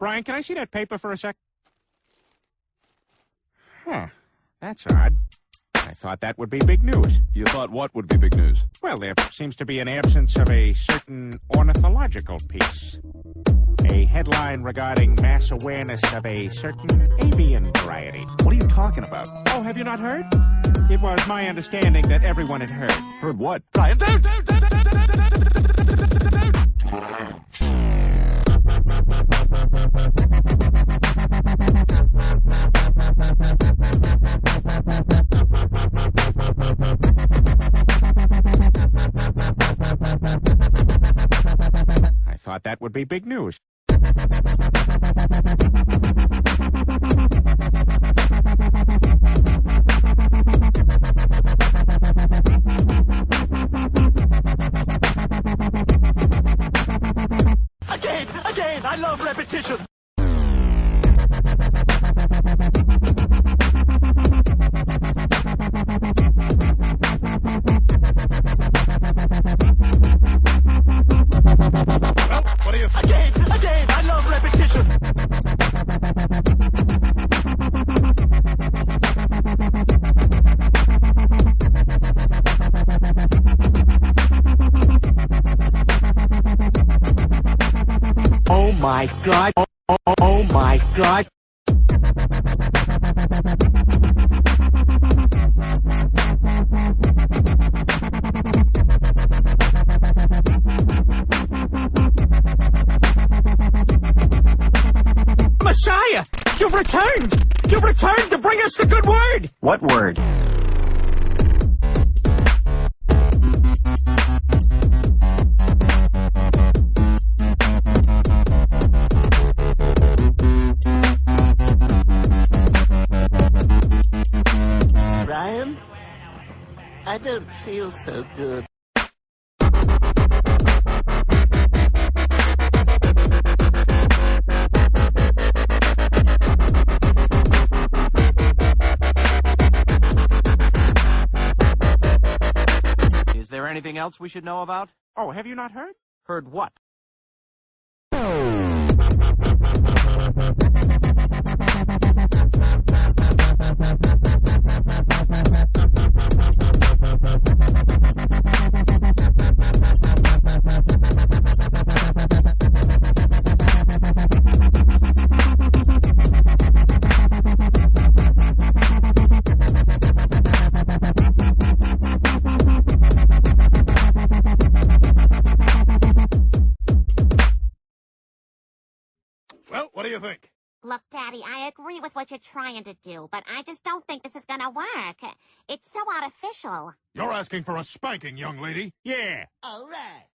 Brian, can I see that paper for a sec? Huh. That's odd. I thought that would be big news. You thought what would be big news? Well, there seems to be an absence of a certain ornithological piece. A headline regarding mass awareness of a certain avian variety. What are you talking about? Oh, have you not heard? It was my understanding that everyone had heard. Heard what? Brian, don't! I thought that would be big news. Again, I love repetition. Well, what do you think? Again, I love repetition. Oh my God. Oh my God. Messiah, you've returned! You've returned to bring us the good word! What word? Brian, I don't feel so good. Is there anything else we should know about? Oh, have you not heard? Heard what? Well, what do you think? Look, Daddy, I agree with what you're trying to do, but I just don't think this is gonna work. It's so artificial. You're asking for a spanking, young lady. Yeah. All right.